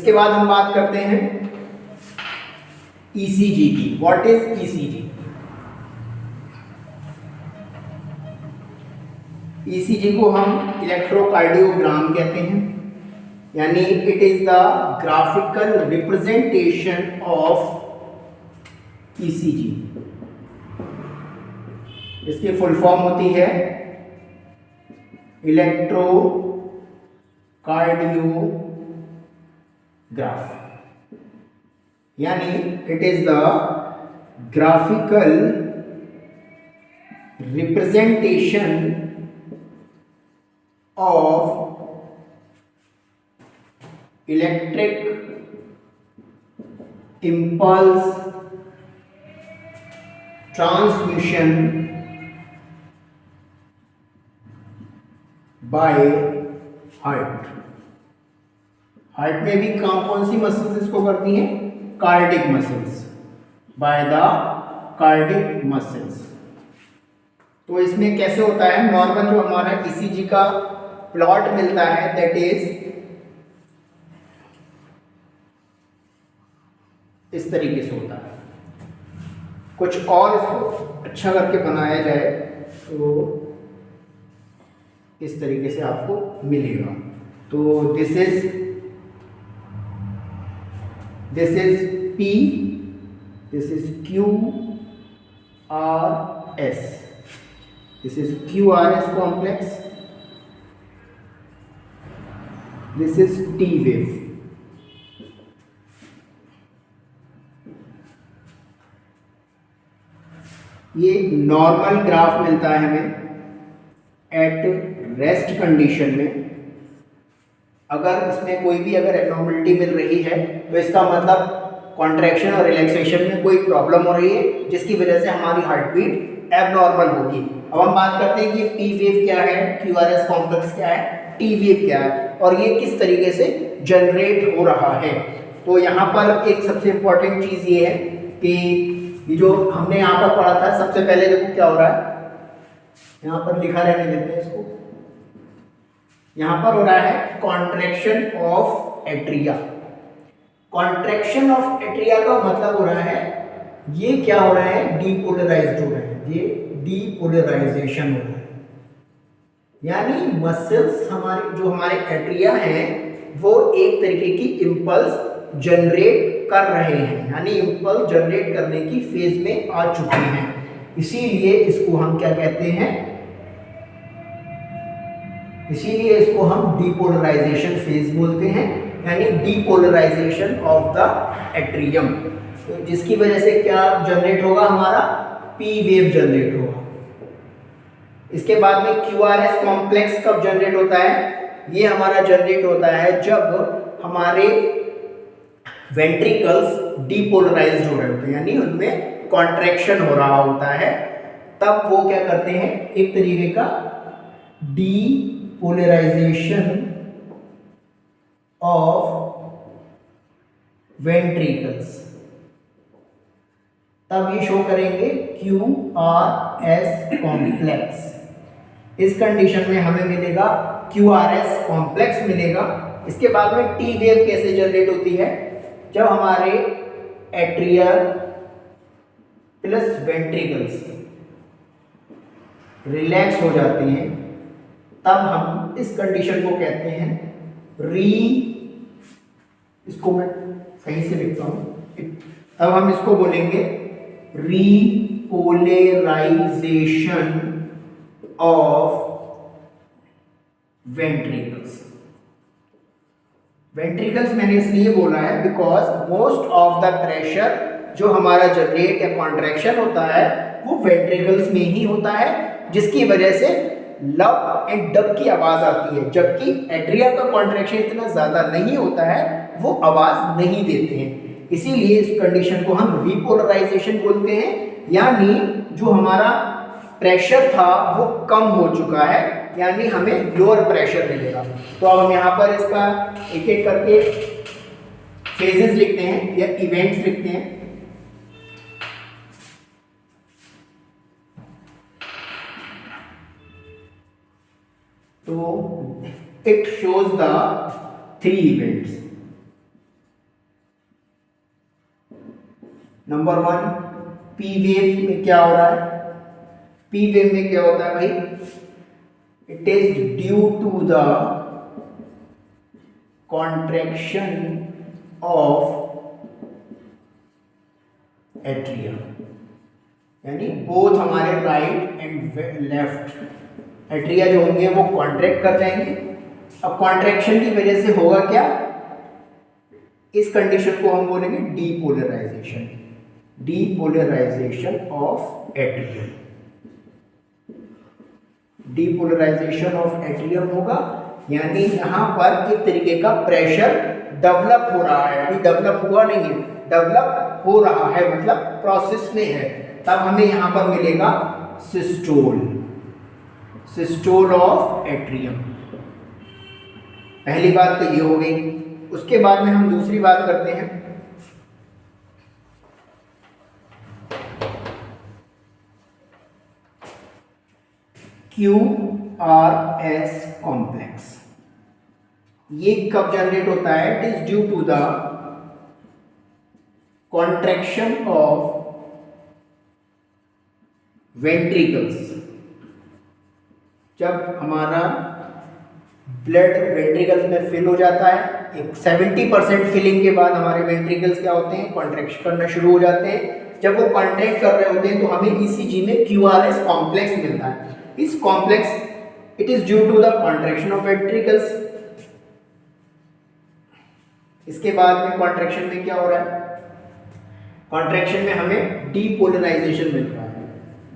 इसके बाद हम बात करते हैं ईसीजी की। What is ECG? ईसीजी को हम इलेक्ट्रोकार्डियोग्राम कहते हैं, यानी it is the graphical representation of ECG. इसकी फुल फॉर्म होती है इलेक्ट्रोकार्डियोग्राफ, यानी it is the graphical representation of electric impulse transmission by heart. Heart में भी कौन सी मसल्स इसको करती हैं? Cardiac muscles, by the cardiac muscles. तो इसमें कैसे होता है? नॉर्मल जो हमारा ईसीजी का प्लॉट मिलता है दैट इज इस तरीके से होता है। कुछ और इसको अच्छा करके बनाया जाए तो इस तरीके से आपको मिलेगा। तो this is P, this is QRS, this is QRS complex, this is T wave। ये नॉर्मल ग्राफ मिलता है हमें एट रेस्ट कंडीशन में। अगर इसमें कोई भी अगर एब्नॉर्मलिटी मिल रही है तो इसका मतलब कॉन्ट्रैक्शन और रिलैक्सेशन में कोई प्रॉब्लम हो रही है, जिसकी वजह से हमारी हार्ट बीट एबनॉर्मल होगी। अब हम बात करते हैं कि पी वेव क्या है, क्यूआरएस कॉम्प्लेक्स क्या है, टी वेव क्या है और ये किस तरीके से जनरेट हो रहा है। तो यहाँ पर एक सबसे इंपॉर्टेंट चीज़ ये है कि ये जो हमने यहाँ पर पढ़ा था, सबसे पहले देखो क्या हो रहा है, यहाँ पर लिखा रहने देते हैं इसको। यहाँ पर हो रहा है contraction of atria. Contraction of atria का मतलब हो रहा है ये क्या हो रहा है, डीपोलराइज्ड हो रहा है, ये डीपोलराइजेशन हो रहा है। यानी मसल्स हमारे जो हमारे एट्रिया हैं वो एक तरीके की इंपल्स जनरेट कर रहे हैं, यानी इंपल्स जनरेट करने की फेज में आ चुके हैं। इसीलिए इसको हम क्या कहते हैं, इसीलिए इसको हम डीपोलराइजेशन फेज बोलते हैं, यानी डीपोलराइजेशन ऑफ द एट्रियम। तो जिसकी वजह से क्या जनरेट होगा, हमारा पी वेव जनरेट होगा। इसके बाद में क्यूआरएस कॉम्प्लेक्स कब जनरेट होता है? ये हमारा जनरेट होता है जब हमारे वेंट्रिकल्स डीपोलराइज्ड हो रहे होते हैं, यानी उनमें कॉन्ट्रैक्शन हो रहा होता है। तब वो क्या करते हैं, एक तरीके का डीपोलराइजेशन ऑफ वेंट्रिकल्स, तब ये शो करेंगे क्यूआरएस कॉम्प्लेक्स। इस कंडीशन में हमें मिलेगा क्यूआरएस कॉम्प्लेक्स मिलेगा। इसके बाद में टी वेव कैसे जनरेट होती है, जब हमारे एट्रिया प्लस वेंट्रिकल्स रिलैक्स हो जाते हैं, तब हम इस कंडीशन को कहते हैं इसको मैं सही से लिखता हूं, अब हम इसको बोलेंगे रीपोलराइजेशन ऑफ वेंट्रिकल्स। वेंट्रिकल्स मैंने इसलिए बोला है because most of the pressure जो हमारा जनरेट या कॉन्ट्रैक्शन होता है वो वेंट्रिकल्स में ही होता है, जिसकी वजह से लब एंड डब की आवाज आती है, जबकि एट्रिया का कॉन्ट्रैक्शन इतना ज्यादा नहीं होता है, वो आवाज नहीं देते हैं। इसीलिए इस कंडीशन को हम रीपोलराइजेशन बोलते हैं, यानी जो हमारा प्रेशर था वो कम हो चुका है, यानी हमें लोअर प्रेशर मिलेगा। तो अब हम यहाँ पर इसका एक एक करके फेजेस लिखते हैं या इवेंट्स लिखते हैं। तो it shows the 3 events. Number 1, P wave में क्या हो रहा है? पी वेव में क्या होता है भाई? It is due to the contraction of atrium, यानी बोथ हमारे राइट एंड लेफ्ट एट्रिया जो होंगे वो कॉन्ट्रैक्ट कर जाएंगे। अब कॉन्ट्रैक्शन की वजह से होगा क्या? इस कंडीशन को हम बोलेंगे depolarisation, depolarisation of atrium. Depolarisation of atrium होगा, यानी यहां पर एक तरीके का प्रेशर डेवलप हो रहा है, अभी डेवलप हुआ नहीं है, डेवलप हो रहा है, मतलब प्रोसेस में है। तब हमें यहां पर मिलेगा सिस्टोल, सिस्टोल ऑफ एट्रियम। पहली बात तो ये हो गई। उसके बाद में हम दूसरी बात करते हैं, QRS कॉम्प्लेक्स। ये कब जनरेट होता है? It is due to the contraction of ventricles. जब हमारा ब्लड वेंट्रिकल्स में फिल हो जाता है, एक 70% फिलिंग के बाद हमारे वेंट्रिकल्स क्या होते हैं? कॉन्ट्रैक्ट करना शुरू हो जाते हैं। जब वो कॉन्ट्रैक्ट कर रहे होते हैं तो हमें ईसीजी में QRS कॉम्प्लेक्स मिलता है। इस complex it is due to the contraction of ventricles. इसके बाद में कॉन्ट्रैक्शन में क्या हो रहा है? कॉन्ट्रैक्शन में हमें डीपोलराइजेशन मिल रहा है,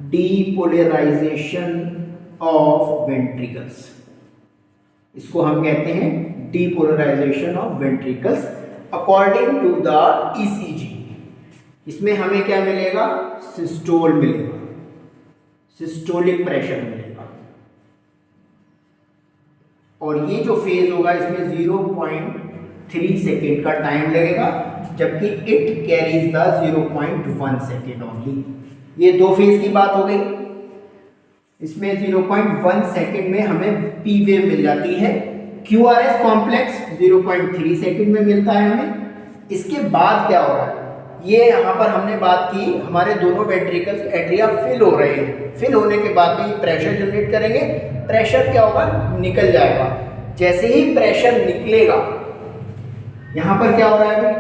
डीपोलराइजेशन ऑफ वेंट्रिकल्स। इसको हम कहते हैं depolarisation of ventricles according to the ECG. इसमें हमें क्या मिलेगा? सिस्टोल मिलेगा, सिस्टोलिक प्रेशर मिलेगा। और ये जो फेज होगा इसमें 0.3 सेकेंड का टाइम लगेगा, जबकि it carries the 0.1 second only. ये दो फेज की बात हो गई। इसमें 0.1 सेकेंड में हमें पी वेव मिल जाती है। QRS कॉम्प्लेक्स 0.3 सेकेंड में मिलता है हमें। इसके बाद क्या हो रहा है? ये यहाँ पर हमने बात की, हमारे दोनों वेंट्रिकल्स एट्रिया फिल हो रहे हैं। फिल होने के बाद में ये प्रेशर जनरेट करेंगे। प्रेशर क्या होगा? निकल जाएगा। जैसे ही प्रेशर निकलेगा, यहाँ पर क्या हो रहा है अभी?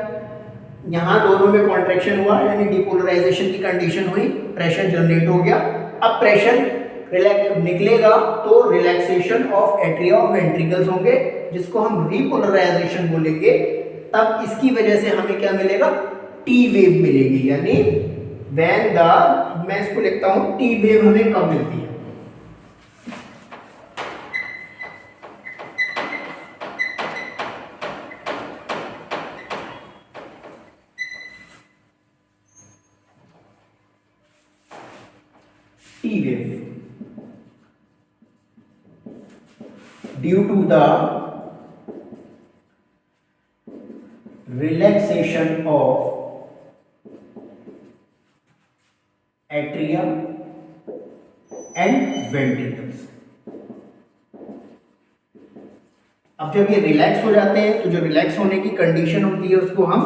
यहाँ दोनों में कॉन्ट्रैक्शन हुआ, यानी डिपोलराइजेशन की कंडीशन हुई, प्रेशर जनरेट हो गया। अब प्रेशर निकलेगा तो रिलैक्सेशन ऑफ एट्रिया और वेंट्रिकल्स होंगे, जिसको हम रिपोलराइजेशन बोलेंगे। तब इसकी वजह से हमें क्या मिलेगा? टी वेव मिलेगी, यानी व्हेन द, मैं इसको लिखता हूं, टी वेव हमें कब मिलती है? T wave due to the relaxation of atria and ventricles. अब जब ये रिलैक्स हो जाते हैं तो जो रिलैक्स होने की कंडीशन होती है उसको हम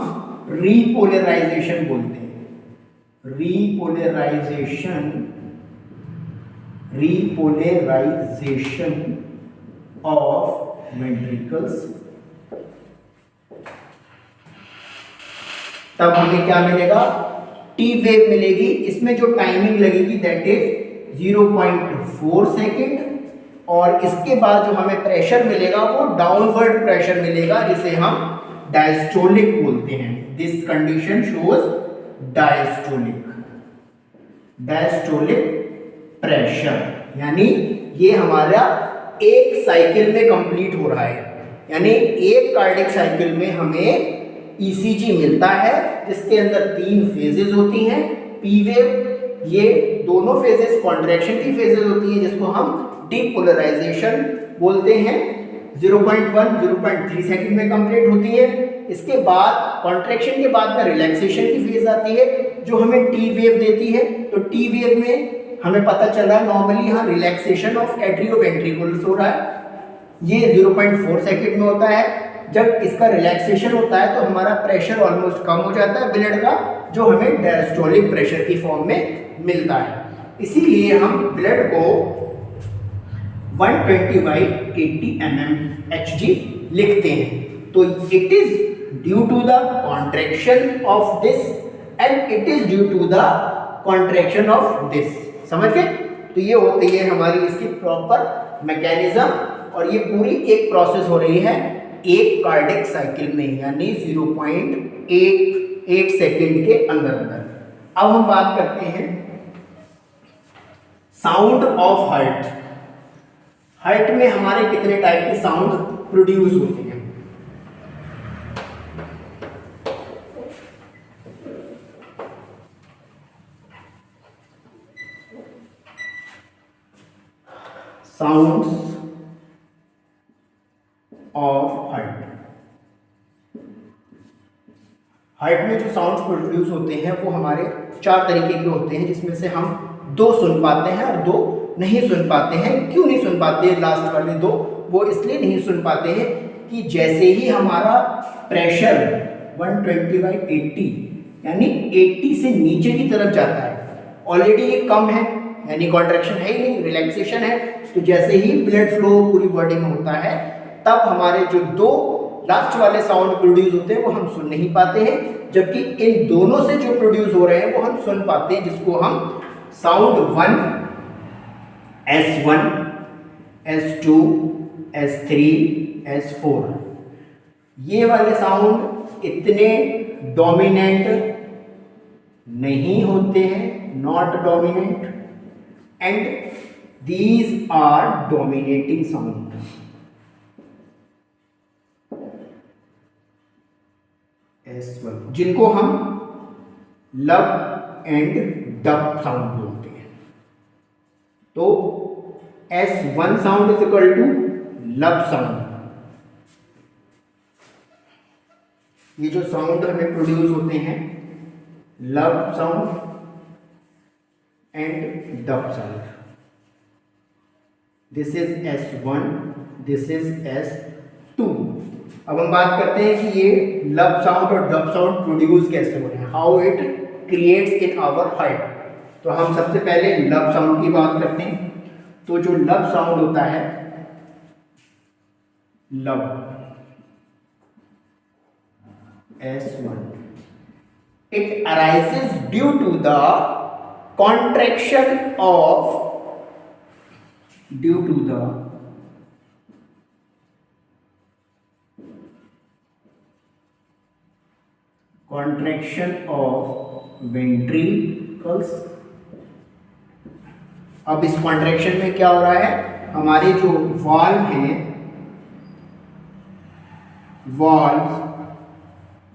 रीपोलराइजेशन बोलते हैं। Repolarisation, repolarisation of ventricles. तब हमें क्या मिलेगा? टी वेव मिलेगी। इसमें जो टाइमिंग लगेगी दैट इज 0.4 सेकेंड, और इसके बाद जो हमें प्रेशर मिलेगा वो डाउनवर्ड प्रेशर मिलेगा, जिसे हम डायस्टोलिक बोलते हैं। This condition shows diastolic, diastolic pressure, यानी ये हमारा एक साइकिल में कंप्लीट हो रहा है। यानी एक कार्डिक साइकिल में हमें ईसीजी मिलता है, जिसके अंदर 3 फेजेस होती हैं। पी वेव, ये दोनों फेजेस कॉन्ट्रैक्शन की फेजेस होती हैं, जिसको हम डीपोलराइजेशन बोलते हैं। 0.1 0.3 सेकंड में कंप्लीट होती है। इसके बाद कॉन्ट्रैक्शन के बाद में रिलैक्सेशन की फेज आती है, जो हमें टी वेव देती है। तो टी वेव में हमें पता चल रहा है नॉर्मली यहाँ रिलैक्सेशन ऑफ एट्रियोवेंट्रिकुलस हो रहा है। ये 0.4 सेकंड में होता है। जब इसका रिलैक्सेशन होता है तो हमारा प्रेशर ऑलमोस्ट कम हो जाता है ब्लड का, जो हमें डायस्टोलिक प्रेशर की फॉर्म में मिलता है। इसीलिए हम ब्लड को 120/80 mmHg लिखते हैं। तो it is due to the contraction of this and it is due to the contraction of this. समझ गए? तो ये होती है हमारी इसकी प्रॉपर मैकेनिज्म, और ये पूरी एक प्रोसेस हो रही है एक कार्डिक साइकिल में, यानी 0.8 सेकेंड के अंदर अंदर। अब हम बात करते हैं साउंड ऑफ हार्ट। हार्ट में हमारे कितने टाइप के साउंड प्रोड्यूस होते हैं? Sounds of heart. हार्ट में जो साउंड्स प्रोड्यूस होते हैं वो हमारे 4 तरीके के होते हैं, जिसमें से हम 2 सुन पाते हैं और 2 नहीं सुन पाते हैं। क्यों नहीं सुन पाते? लास्ट वाले 2 वो इसलिए नहीं सुन पाते हैं कि जैसे ही हमारा प्रेशर 120/80 यानी 80 से नीचे की तरफ जाता है, ऑलरेडी ये कम है यानी कॉन्ट्रैक्शन है ही नहीं, रिलैक्सेशन है, तो जैसे ही ब्लड फ्लो पूरी बॉडी में होता है तब हमारे जो 2 लास्ट वाले साउंड प्रोड्यूस होते हैं वो हम सुन नहीं पाते हैं, जबकि इन दोनों से जो प्रोड्यूस हो रहे हैं वो हम सुन पाते हैं, जिसको हम sound 1, S1, S2, S3, S4, ये वाले साउंड इतने डोमिनेंट नहीं होते हैं, not dominant, and these are dominating sound. S1, जिनको हम लब एंड डब साउंड बोलते हैं। तो S1 sound is equal to lub sound. ये जो साउंड हमें प्रोड्यूस होते हैं, lub sound and dub sound, this is S1, this is S2। अब हम बात करते हैं कि ये लब साउंड और डब साउंड प्रोड्यूस कैसे हो रहे हैं, how it creates in our heart. तो हम सबसे पहले लब साउंड की बात करते हैं। तो जो लब साउंड होता है, लब S1, it arises due to the contraction of ventricles। अब इस कॉन्ट्रैक्शन में क्या हो रहा है, हमारे जो वाल्व हैं, वाल्व्स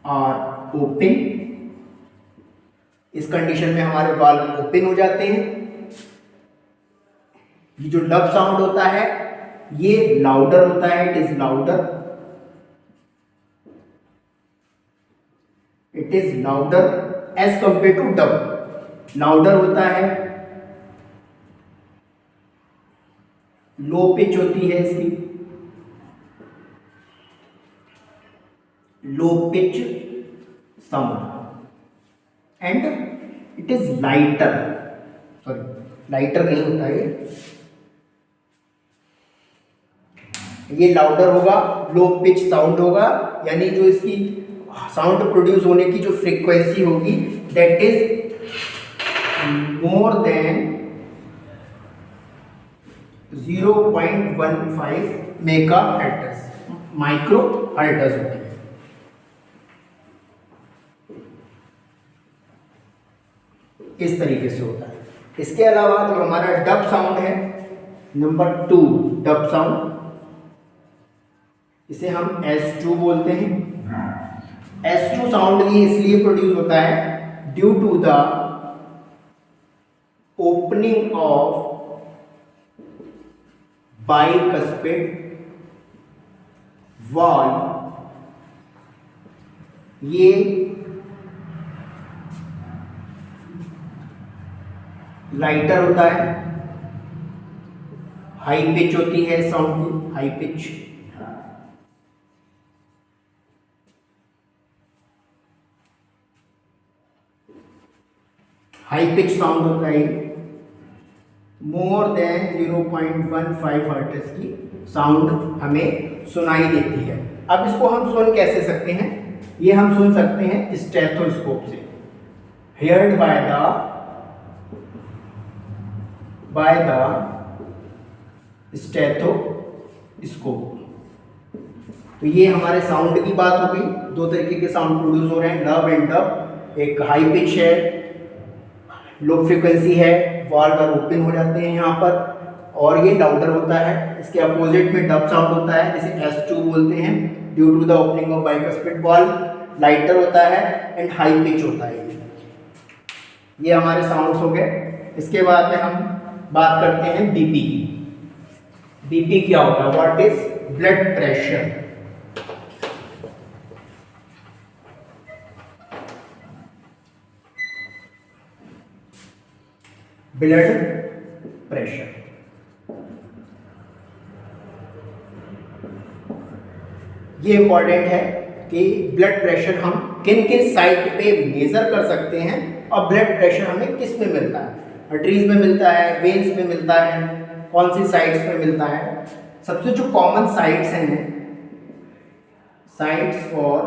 आर ओपन। इस कंडीशन में हमारे वाल्व ओपन हो जाते हैं। ये जो लब साउंड होता है ये लाउडर होता है, it is louder, it is louder as compare to dub. Louder होता है, लो पिच होती है इसकी, low pitch sound, and it is lighter, sorry lighter नहीं होता है, ये लाउडर होगा, लो पिच साउंड होगा, यानी जो इसकी साउंड प्रोड्यूस होने की जो फ्रीक्वेंसी होगी that is more than 0.15 megahertz, micro hertz होती है। इस तरीके से होता है। इसके अलावा जो हमारा डब साउंड है, नंबर 2 डब साउंड, इसे हम S2 बोलते हैं। S2 साउंड ये इसलिए प्रोड्यूस होता है due to the opening of bicuspid valve. ये लाइटर होता है, हाई पिच होती है साउंड की, high pitch, high pitch sound होता है, मोर देन 0.15 हर्ट्ज की साउंड हमें सुनाई देती है। अब इसको हम सुन कैसे सकते हैं? ये हम सुन सकते हैं स्टेथोस्कोप से, हेयर्ड बाय द स्टेथोस्कोप। तो ये हमारे साउंड की बात हो गई। दो तरीके के साउंड प्रोड्यूस हो रहे हैं, लब एंड डब। एक हाई पिच है, लो फ्रीक्वेंसी है, वाल्व ओपन हो जाते हैं यहाँ पर, और ये लाउडर होता है। इसके अपोजिट में डब साउंड होता है, जिसे S2 बोलते हैं, due to the opening of bicuspid valve. Lighter होता है एंड हाई पिच होता है। ये हमारे साउंड्स हो गए। इसके बाद में हम बात करते हैं बीपी की। बीपी क्या होता है? What is blood pressure? Blood pressure, ये इंपॉर्टेंट है कि ब्लड प्रेशर हम किन किन साइट पे मेजर कर सकते हैं, और ब्लड प्रेशर हमें किस में मिलता है? आर्टरीज में मिलता है, वेन्स में मिलता है, कौन सी साइट्स में मिलता है? सबसे जो कॉमन साइट्स हैं, साइट्स फॉर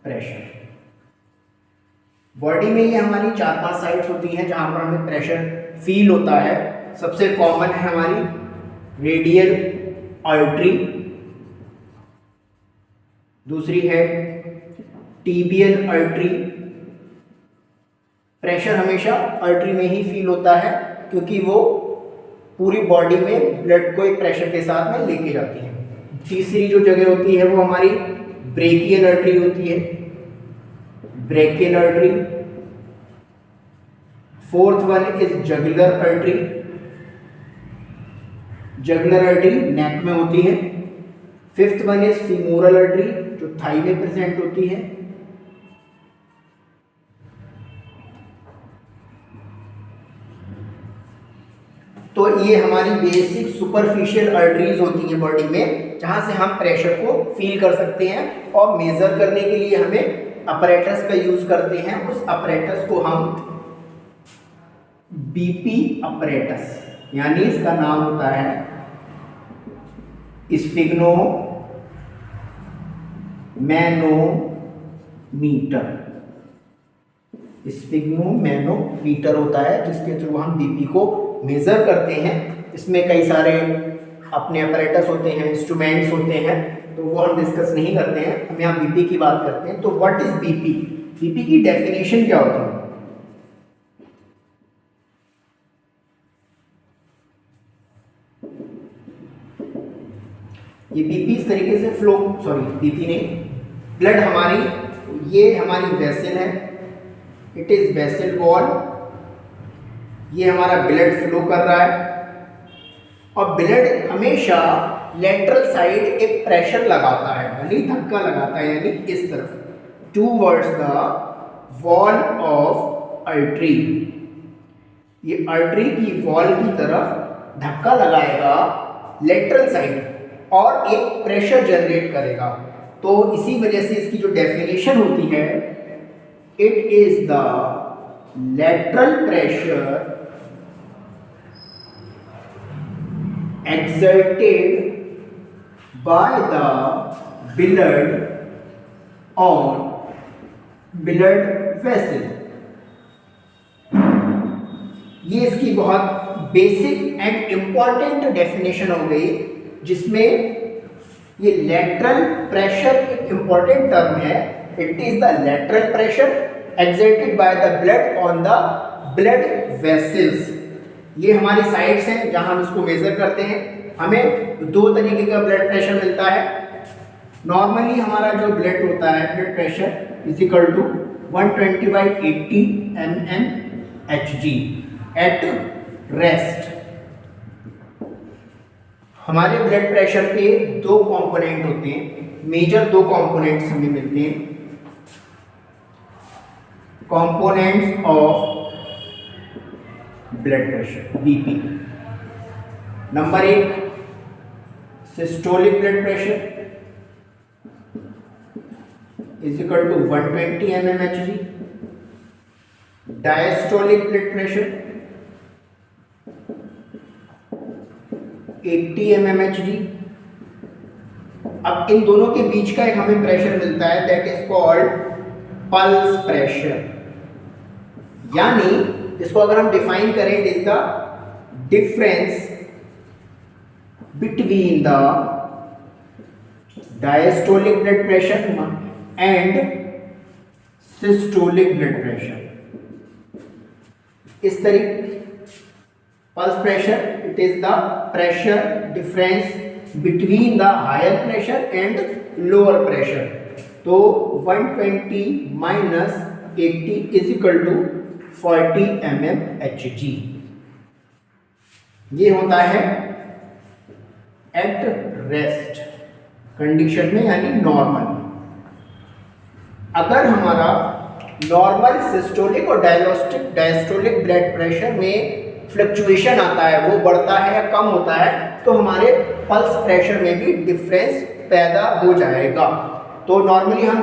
प्रेशर, बॉडी में ये हमारी 4-5 साइट्स होती हैं जहां पर हमें प्रेशर फील होता है। सबसे कॉमन है हमारी रेडियल आर्टरी, दूसरी है टीबियल आर्टरी। प्रेशर हमेशा आर्टरी में ही फील होता है, क्योंकि वो पूरी बॉडी में ब्लड को एक प्रेशर के साथ में लेके जाती है। तीसरी जो जगह होती है वो हमारी ब्रेकियल आर्टरी होती है, brachial artery. Fourth one is jugular artery, jugular artery neck में होती है। Fifth one is femoral artery, जो थाई में प्रेजेंट होती है। तो ये हमारी बेसिक सुपरफिशियल आर्टरीज होती हैं बॉडी में, जहां से हम प्रेशर को फील कर सकते हैं, और मेजर करने के लिए हमें अपरेटस का यूज करते हैं। उस अपरेटस को हम बीपी अपरेटस, यानी इसका नाम होता है स्फिग्नोमैनोमीटर। स्फिग्नोमैनोमीटर होता है, जिसके थ्रू हम बीपी को मेजर करते हैं। इसमें कई सारे अपने अपरेटस होते हैं, इंस्ट्रूमेंट्स होते हैं, तो वो हम डिस्कस नहीं करते हैं, हम यहाँ बीपी की बात करते हैं। तो व्हाट इज बीपी? बीपी की डेफिनेशन क्या होती है? ये बीपी इस तरीके से फ्लो, बीपी नहीं, ब्लड हमारी, ये हमारी वेसल है, इट इज वेसल वॉल। ये हमारा ब्लड फ्लो कर रहा है, और ब्लड हमेशा लेटरल साइड एक प्रेशर लगाता है, यानी धक्का लगाता है, यानी इस तरफ towards the wall of artery. ये आर्टरी की वॉल की तरफ धक्का लगाएगा लेटरल साइड, और एक प्रेशर जनरेट करेगा। तो इसी वजह से इसकी जो डेफिनेशन होती है, it is the lateral pressure exerted by the blood on blood vessel। ये इसकी बहुत बेसिक एंड इंपॉर्टेंट डेफिनेशन हो गई, जिसमें ये लेटरल प्रेशर एक इंपॉर्टेंट टर्म है। It is the lateral pressure exerted by the blood on the blood vessels। ये हमारी साइट्स हैं जहां हम इसको मेजर करते हैं। हमें दो तरीके का ब्लड प्रेशर मिलता है। नॉर्मली हमारा जो ब्लड होता है, blood pressure is equal to 120/80 mmHg at rest. हमारे ब्लड प्रेशर के दो कंपोनेंट होते हैं, मेजर दो कंपोनेंट्स हमें मिलते हैं। Components of blood pressure BP. Number 1 systolic blood pressure is equal to 120 mmHg। Diastolic blood pressure 80 mmHg। अब इन दोनों के बीच का एक हमें प्रेशर मिलता है, that is called pulse pressure. यानी इसको अगर हम डिफाइन करें, it is the difference between the diastolic blood pressure and systolic blood pressure. इस तरीके pulse pressure, it is the pressure difference between the higher pressure and lower pressure. तो 120 minus 80 is equal to 40 mmHg। ये होता है at rest condition में, यानी normal. अगर हमारा नॉर्मल सिस्टोलिक और डायस्टोलिक ब्लड प्रेशर में फ्लक्चुएशन आता है, वो बढ़ता है या कम होता है, तो हमारे पल्स प्रेशर में भी डिफरेंस पैदा हो जाएगा। तो नॉर्मली हम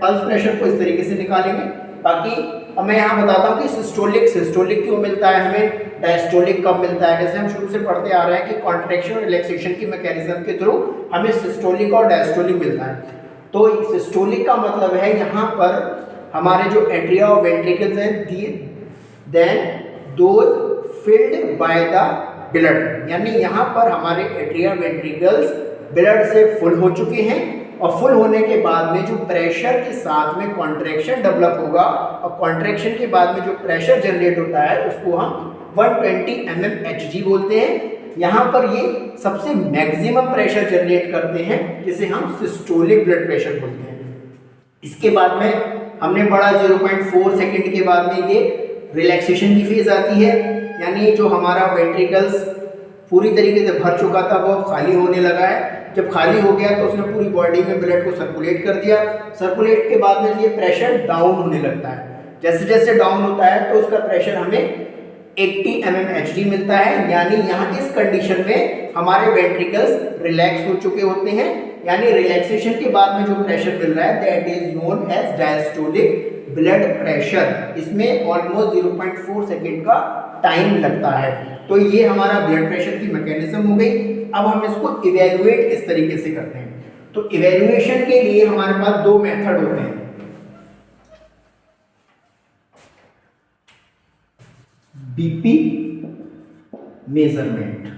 पल्स प्रेशर को इस तरीके से निकालेंगे। बाकी अब मैं यहाँ बताता हूँ कि सिस्टोलिक क्यों मिलता है हमें, डायस्टोलिक कब मिलता है। जैसे हम शुरू से पढ़ते आ रहे हैं कि कॉन्ट्रैक्शन और रिलैक्सेशन की मैकेनिज्म के थ्रू हमें सिस्टोलिक और डायस्टोलिक मिलता है। तो सिस्टोलिक का मतलब है यहाँ पर हमारे जो एट्रिया और वेंट्रिकल्स हैं, then those filled by the blood, यानी यहाँ पर हमारे एट्रिया वेंट्रिकल्स ब्लड से फुल हो चुके हैं, और फुल होने के बाद में जो प्रेशर के साथ में कॉन्ट्रैक्शन डेवलप होगा, और कॉन्ट्रैक्शन के बाद में जो प्रेशर जनरेट होता है उसको हम 120 mmHg बोलते हैं। यहाँ पर ये सबसे मैक्सिमम प्रेशर जनरेट करते हैं, जिसे हम सिस्टोलिक ब्लड प्रेशर बोलते हैं। इसके बाद में हमने पढ़ा 0.4 सेकेंड के बाद में ये रिलैक्सेशन की फेज आती है, यानी जो हमारा वेंट्रिकल्स पूरी तरीके से भर चुका था वो खाली होने लगा है। जब खाली हो गया तो उसने पूरी बॉडी में ब्लड को सर्कुलेट कर दिया। सर्कुलेट के बाद में ये प्रेशर डाउन होने लगता है। जैसे जैसे डाउन होता है तो उसका प्रेशर हमें 80 mmHg मिलता है। यानी यहाँ इस कंडीशन में हमारे वेंट्रिकल्स रिलैक्स हो चुके होते हैं, यानी रिलैक्सेशन के बाद में जो प्रेशर मिल रहा है that is known as diastolic blood pressure. इसमें ऑलमोस्ट 0.4 सेकेंड का टाइम लगता है। तो ये हमारा ब्लड प्रेशर की मैकेनिज्म हो गई। अब हम इसको इवेल्युएट किस तरीके से करते हैं, तो इवेल्युएशन के लिए हमारे पास दो मेथड होते हैं। BP measurement.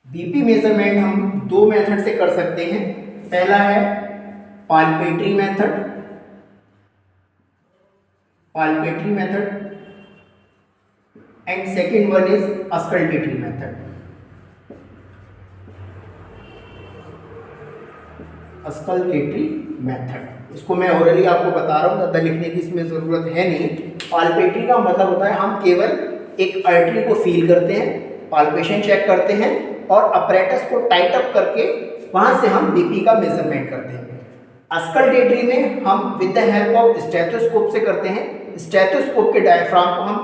बीपी मेजरमेंट हम दो मेथड से कर सकते हैं। पहला है palpatory method, and second one is auscultatory method. Auscultatory method इसको मैं ओरली आपको बता रहा हूँ, ज़्यादा लिखने की इसमें ज़रूरत है नहीं। पाल्पेटरी का मतलब होता है हम केवल एक आर्टरी को फील करते हैं, पाल्पेशन चेक करते हैं, और अपरेटस को टाइट अप करके वहाँ से हम बीपी का मेजरमेंट करते हैं। अस्कल्टेटरी में हम with the help of stethoscope से करते हैं। स्टेथोस्कोप के डायफ्राम को हम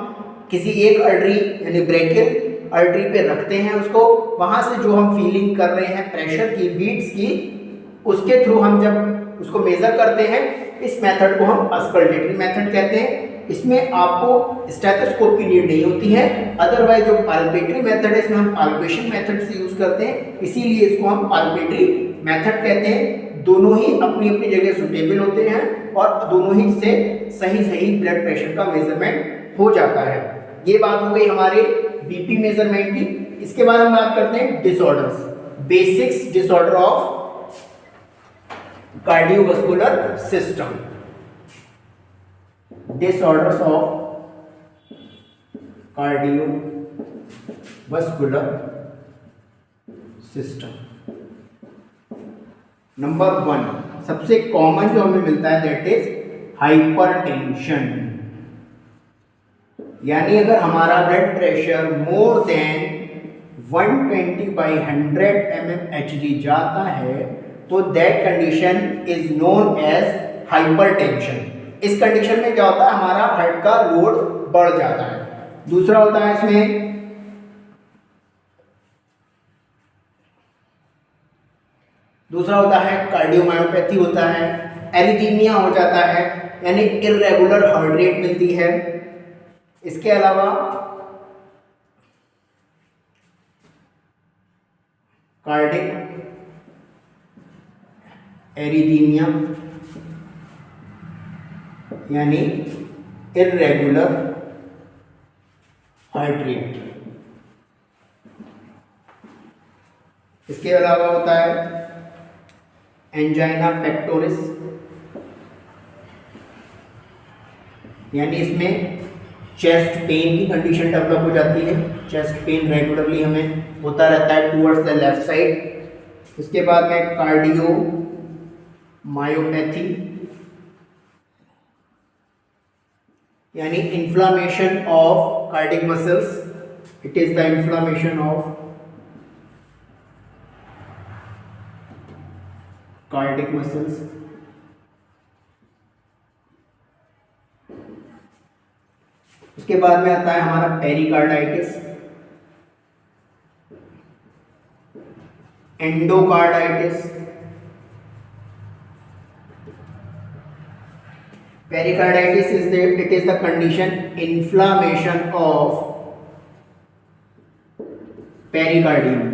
किसी एक आर्टरी यानी ब्रेकियल आर्टरी पे रखते हैं, उसको वहाँ से जो हम फीलिंग कर रहे हैं प्रेशर की, बीट्स की, उसके थ्रू हम जब उसको मेजर करते हैं, इस मेथड को हम अस्कल्टेटरी मेथड कहते हैं। इसमें आपको स्टेथोस्कोप की नीड नहीं होती है। अदरवाइज जो पाल्पेटरी मेथड है इसमें हम पाल्पेशन मेथड से यूज करते हैं, इसीलिए इसको हम पाल्पेटरी मेथड कहते हैं। दोनों ही अपनी अपनी जगह सुटेबल होते हैं और दोनों ही से सही ब्लड प्रेशर का मेजरमेंट हो जाता है। ये बात हो गई हमारे बीपी मेजरमेंट की। इसके बाद हम बात करते हैं disorders, basics disorder of cardiovascular system. Disorders of cardiovascular system. Number 1 सबसे कॉमन जो हमें मिलता है दैट इज हाइपरटेंशन। यानी अगर हमारा blood pressure more than 120/100 mmHg जाता है तो that condition is known as hypertension. इस कंडीशन में क्या होता है, हमारा हार्ट का लोड बढ़ जाता है। दूसरा होता है इसमें कार्डियोमायोपैथी होता है, एरिथीमिया हो जाता है, यानी इर्रेगुलर हार्ट रेट मिलती है। इसके अलावा कार्डिक एरिथीमिया यानी इर्रेगुलर हार्ट रेट। इसके अलावा होता है एंजाइना पेक्टोरिस, यानी इसमें चेस्ट पेन की कंडीशन डेवलप हो जाती है। चेस्ट पेन रेगुलरली हमें होता रहता है टूवर्ड्स द लेफ्ट साइड। उसके बाद में कार्डियो मायोपैथी, यानी inflammation of cardiac muscles. It is the inflammation of cardiac muscles. उसके बाद में आता है हमारा pericarditis, endocarditis. Pericarditis it is the condition inflammation of pericardium.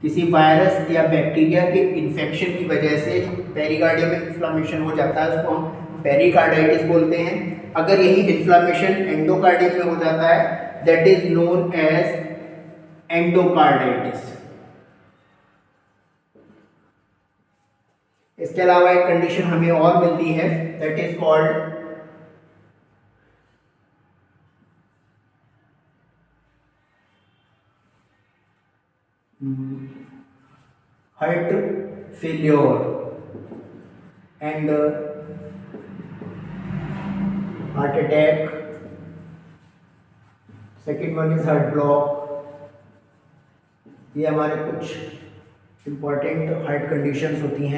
किसी वायरस या बैक्टीरिया के इन्फेक्शन की वजह से पेरिकार्डियम में इन्फ्लामेशन हो जाता है, उसको हम पेरिकार्डाइटिस बोलते हैं। अगर यही इन्फ्लामेशन एंडोकार्डियम में हो जाता है, that is known as endocarditis. इसके अलावा एक कंडीशन हमें और मिलती है, that is called heart failure and heart attack. Second one is heart block. ये हमारे कुछ इम्पॉर्टेंट हार्ट कंडीशंस होती हैं।